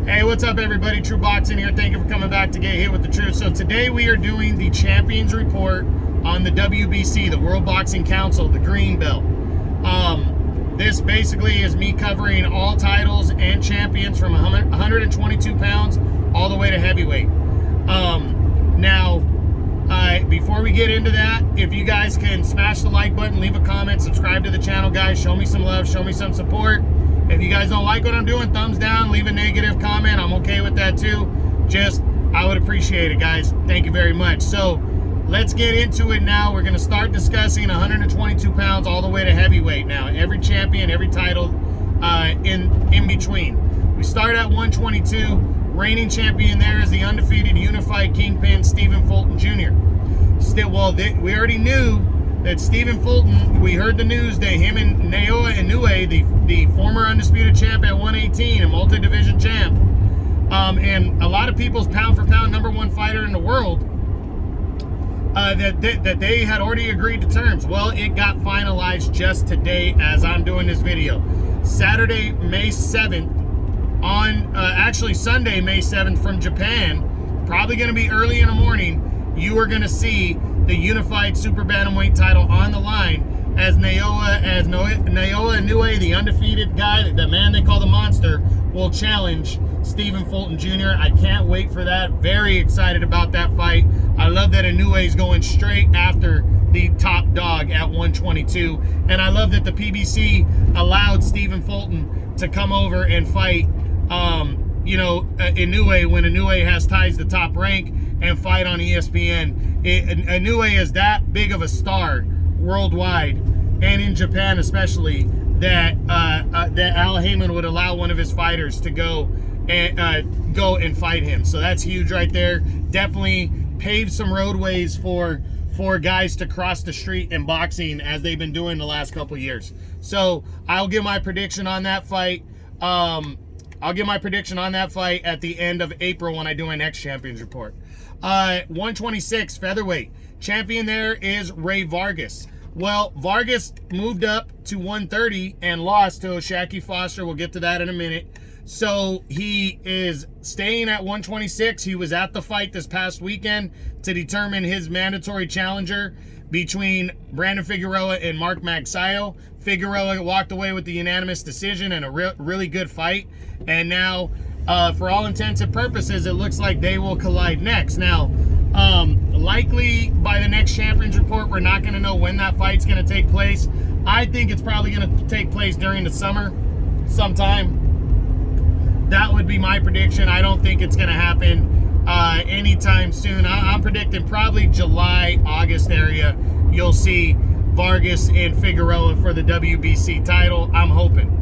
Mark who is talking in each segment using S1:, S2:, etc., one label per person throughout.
S1: Hey, what's up everybody? True Boxing here. Thank you for coming back to get hit with the truth. So today we are doing the Champions Report on the WBC, the World Boxing Council, the green belt. This basically is me covering all titles and champions from 122 pounds all the way to heavyweight. Before we get into that, if you guys can smash the like button, leave a comment, subscribe to the channel, guys. Show me some love, show me some support. If you guys don't like what I'm doing, thumbs down, leave a negative comment. I'm okay with that too. I would appreciate it, guys. Thank you very much. So let's get into it now. We're going to start discussing 122 pounds all the way to heavyweight now. Every champion, every title in between. We start at 122. Reigning champion there is the undefeated unified kingpin, Stephen Fulton Jr. We already knew that Stephen Fulton, we heard the news that him and Naoya Inoue, the former undisputed champ at 118, a multi-division champ, and a lot of people's pound-for-pound #1 fighter in the world, that they had already agreed to terms. Well, it got finalized just today as I'm doing this video. Saturday, May 7th, actually Sunday, May 7th from Japan, probably going to be early in the morning, you are going to see the unified super bantamweight title on the line as Naoya Inoue, the undefeated guy, the man they call the monster, will challenge Stephen Fulton Jr. I can't wait for that. Very excited about that fight. I love that Inoue is going straight after the top dog at 122, and I love that the PBC allowed Stephen Fulton to come over and fight Inoue when Inoue has ties to top rank and fight on ESPN. Inoue is that big of a star worldwide and in Japan especially that Al Heyman would allow one of his fighters to go and fight him. So that's huge right there. Definitely paved some roadways for guys to cross the street in boxing as they've been doing the last couple of years. So I'll give my prediction on that fight. I'll give my prediction on that fight at the end of April when I do my next Champions Report. 126 featherweight. Champion there is Ray Vargas. Well, Vargas moved up to 130 and lost to O'Shaquie Foster. We'll get to that in a minute. So he is staying at 126. He was at the fight this past weekend to determine his mandatory challenger between Brandon Figueroa and Mark Magsayo. Figueroa walked away with the unanimous decision and a really good fight. And now, for all intents and purposes, it looks like they will collide next. Now, likely by the next Champions Report, we're not going to know when that fight's going to take place. I think it's probably going to take place during the summer sometime. That would be my prediction. I don't think it's going to happen anytime soon. I'm predicting probably July, August area. You'll see Vargas and Figueroa for the WBC title. I'm hoping.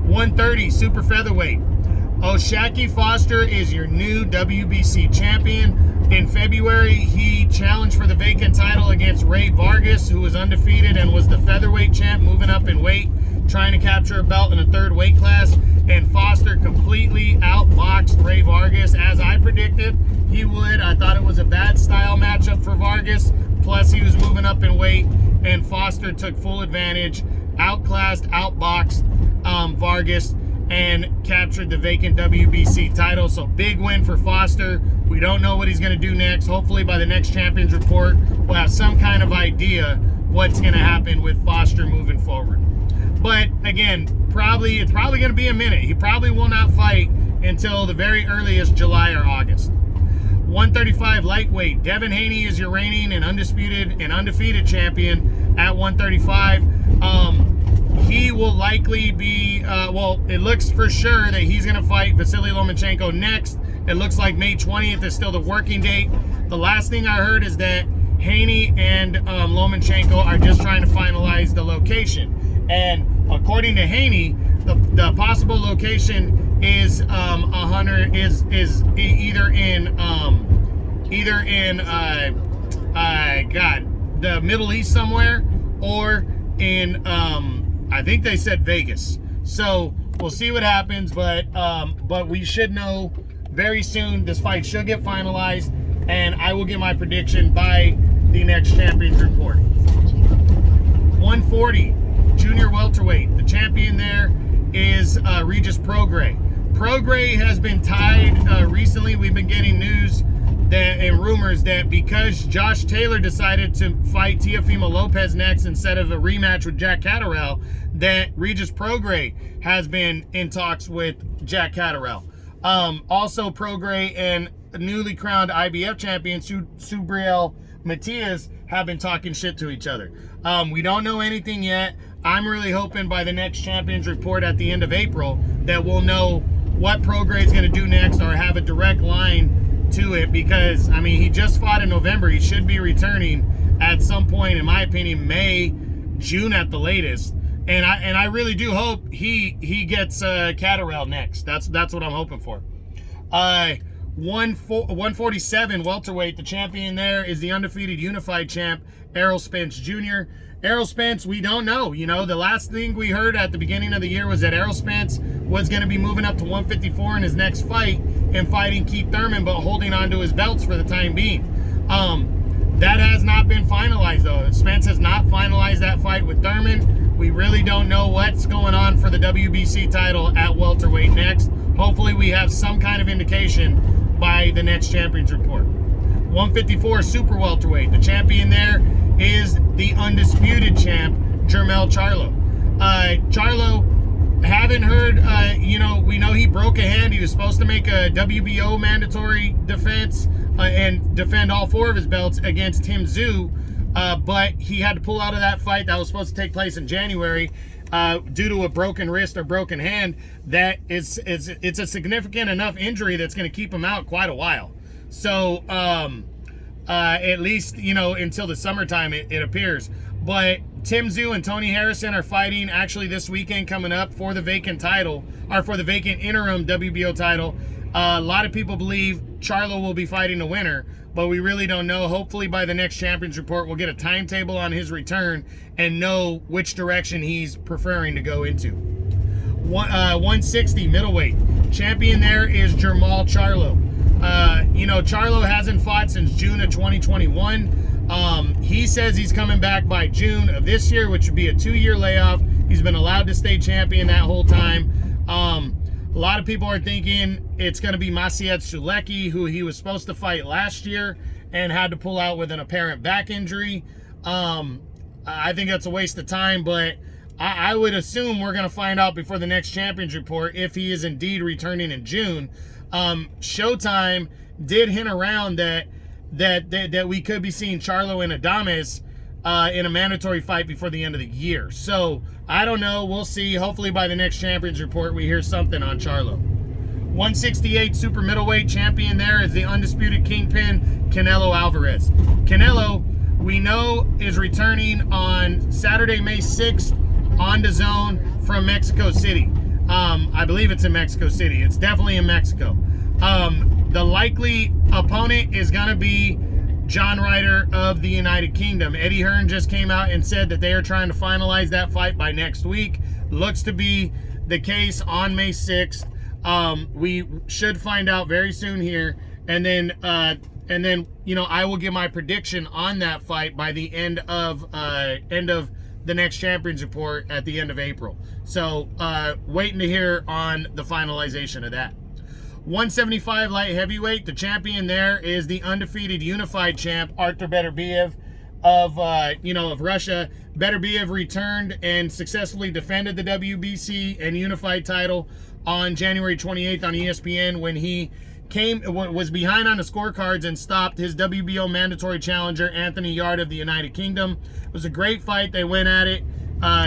S1: 130 super featherweight. O'Shaquie Foster is your new WBC champion. In February, he challenged for the vacant title against Ray Vargas, who was undefeated and was the featherweight champ, moving up in weight, trying to capture a belt in a third weight class. And Foster completely outboxed Ray Vargas, as I predicted he would. I thought it was a bad style matchup for Vargas. Plus, he was moving up in weight, and Foster took full advantage, outclassed, outboxed Vargas, and captured the vacant WBC title. So big win for Foster. We don't know what he's going to do next. Hopefully by the next Champions Report, we'll have some kind of idea what's going to happen with Foster moving forward. But again, it's probably going to be a minute. He probably will not fight until the very earliest July or August. 135 lightweight. Devin Haney is your reigning and undefeated champion at 135. He will likely be, it looks for sure that he's going to fight Vasily Lomachenko next. It looks like May 20th is still the working date. The last thing I heard is that Haney and Lomachenko are just trying to finalize the location. And according to Haney, the possible location is either in the Middle East somewhere, or in I think they said Vegas. So we'll see what happens, but we should know very soon. This fight should get finalized, and I will get my prediction by the next Champions Report. 140 junior welterweight. The champion there is Regis Prograis. Prograis has been tied recently. We've been getting news that and rumors that because Josh Taylor decided to fight Teofimo Lopez next instead of a rematch with Jack Catterall, that Regis Prograis has been in talks with Jack Catterall. Also, Prograis and newly crowned IBF champion Subriel Matias have been talking shit to each other. We don't know anything yet. I'm really hoping by the next Champions Report at the end of April that we'll know what Prograis is going to do next or have a direct line to it, because, I mean, he just fought in November. He should be returning at some point, in my opinion, May, June at the latest. And I really do hope he gets Catterall next. That's what I'm hoping for. 147 welterweight. The champion there is the undefeated unified champ, Errol Spence Jr. Errol Spence, we don't know. You know, the last thing we heard at the beginning of the year was that Errol Spence was going to be moving up to 154 in his next fight and fighting Keith Thurman, but holding on to his belts for the time being. That has not been finalized, though. Spence has not finalized that fight with Thurman. We really don't know what's going on for the WBC title at welterweight next. Hopefully we have some kind of indication by the next Champions Report. 154 super welterweight. The champion there is the undisputed champ, Jermell Charlo. Charlo, haven't heard, we know he broke a hand. He was supposed to make a WBO mandatory defense and defend all 4 of his belts against Tim Tszyu, but he had to pull out of that fight that was supposed to take place in January due to a broken wrist or broken hand. That it's a significant enough injury that's going to keep him out quite a while. So at least, until the summertime, it appears. But Tim Tszyu and Tony Harrison are fighting actually this weekend coming up for the vacant title, or for the vacant interim WBO title. A lot of people believe Charlo will be fighting the winner, but we really don't know. Hopefully by the next Champions Report, we'll get a timetable on his return and know which direction he's preferring to go into. 160 middleweight. Champion there is Jermall Charlo. Charlo hasn't fought since June of 2021. He says he's coming back by June of this year, which would be a 2-year layoff. He's been allowed to stay champion that whole time. A lot of people are thinking it's going to be Maciej Sulecki, who he was supposed to fight last year and had to pull out with an apparent back injury. I think that's a waste of time, but I would assume we're going to find out before the next Champions Report if he is indeed returning in June. Showtime did hint around that we could be seeing Charlo and Adames in a mandatory fight before the end of the year. So I don't know. We'll see. Hopefully by the next Champions Report we hear something on Charlo. 168 super middleweight. Champion there is the undisputed kingpin, Canelo Alvarez. Canelo, we know, is returning on Saturday, May 6th on DAZN from Mexico City. I believe it's in Mexico City. It's definitely in Mexico. The likely opponent is going to be John Ryder of the United Kingdom. Eddie Hearn just came out and said that they are trying to finalize that fight by next week. Looks to be the case on May 6th. We should find out very soon here. And then, I will give my prediction on that fight by the end of the next Champions Report at the end of April. So, waiting to hear on the finalization of that. 175 light heavyweight. The champion there is the undefeated unified champ, Artur Beterbiev of Russia. Beterbiev returned and successfully defended the WBC and unified title on January 28th on ESPN when he was behind on the scorecards and stopped his WBO mandatory challenger, Anthony Yard of the United Kingdom. It was a great fight. They went at it.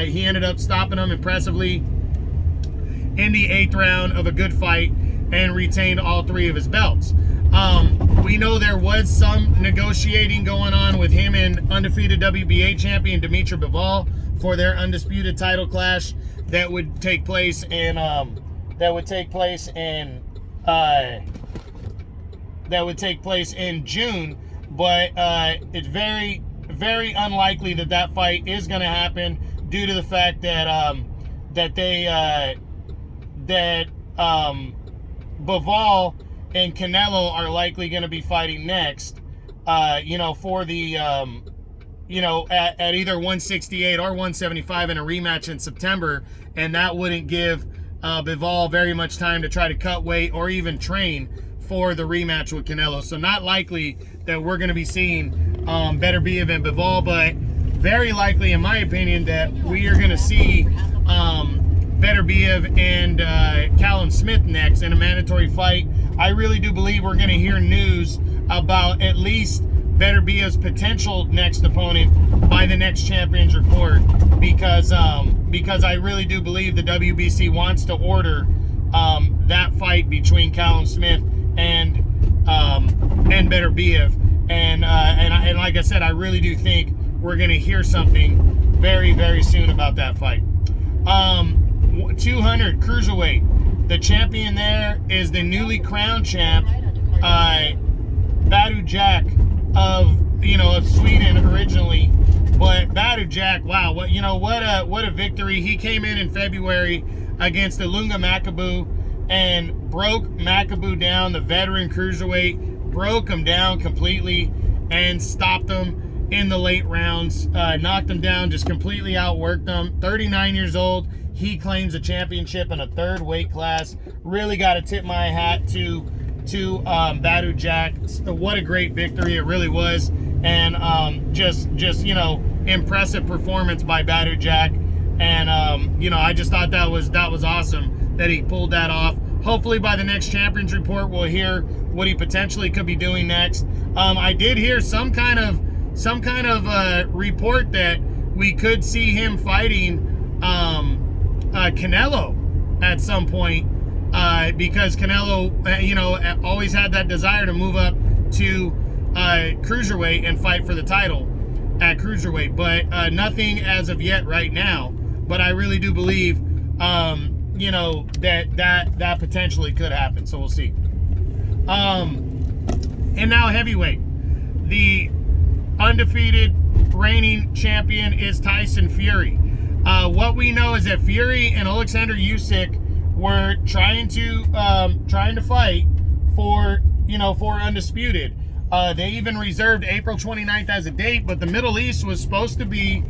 S1: He ended up stopping him impressively in the 8th round of a good fight and retained all 3 of his belts. We know there was some negotiating going on with him and undefeated WBA champion Dimitri Bivol for their undisputed title clash that would take place in June, but it's very, very unlikely that fight is going to happen due to the fact that Bivol and Canelo are likely going to be fighting next, for the, at either 168 or 175 in a rematch in September, and that wouldn't give Bivol very much time to try to cut weight or even train for the rematch with Canelo. So not likely that we're going to be seeing Beterbiev and Bivol, but very likely, in my opinion, that we are going to see Beterbiev and Callum Smith next in a mandatory fight. I really do believe we're going to hear news about at least Beterbiev's potential next opponent by the next Champions Report, because I really do believe the WBC wants to order that fight between Callum Smith and Beterbiev, and like I said, I really do think we're going to hear something very, very soon about that fight. 200 cruiserweight, the champion there is the newly crowned champ, Badu Jack of Sweden originally. But Badu Jack, wow, what a victory. He came in February against Ilunga Makabu and broke Makabu down, the veteran cruiserweight, broke him down completely and stopped him in the late rounds, knocked him down, just completely outworked him. 39 years old, he claims a championship in a third weight class. Really got to tip my hat to Badu Jack. What a great victory it really was, and just impressive performance by Badu Jack. And I just thought that was awesome that he pulled that off. Hopefully by the next Champions Report we'll hear what he potentially could be doing next. I did hear some kind of report that we could see him fighting Canelo at some point, because Canelo, always had that desire to move up to cruiserweight and fight for the title at cruiserweight, but nothing as of yet right now. But I really do believe, that potentially could happen. So we'll see. And now heavyweight, the undefeated reigning champion is Tyson Fury. What we know is that Fury and Alexander Usyk were trying to fight for undisputed. They even reserved April 29th as a date, but the Middle East was supposed to be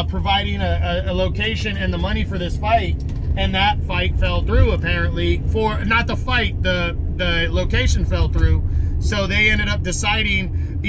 S1: providing a location and the money for this fight, and that fight fell through apparently. The location fell through, so they ended up deciding,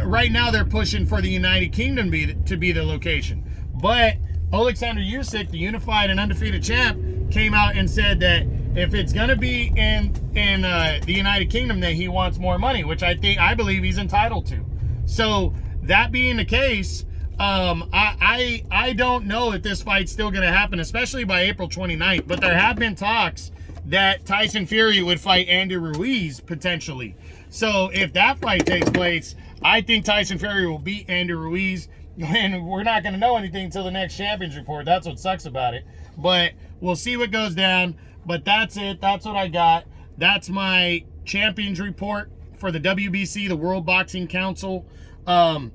S1: right now they're pushing for the United Kingdom to be the location. But Alexander Usyk, the unified and undefeated champ, came out and said that if it's going to be in the United Kingdom, then he wants more money, which I believe he's entitled to. So that being the case, I don't know if this fight's still going to happen, especially by April 29th. But there have been talks that Tyson Fury would fight Andy Ruiz potentially. So if that fight takes place, I think Tyson Fury will beat Andy Ruiz, and we're not going to know anything until the next Champions Report. That's what sucks about it. But we'll see what goes down. But that's it. That's what I got. That's my Champions Report for the WBC, the World Boxing Council. I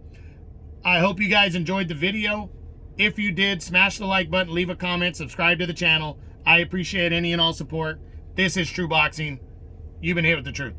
S1: hope you guys enjoyed the video. If you did, smash the like button, leave a comment, subscribe to the channel. I appreciate any and all support. This is True Boxing. You've been hit with the truth.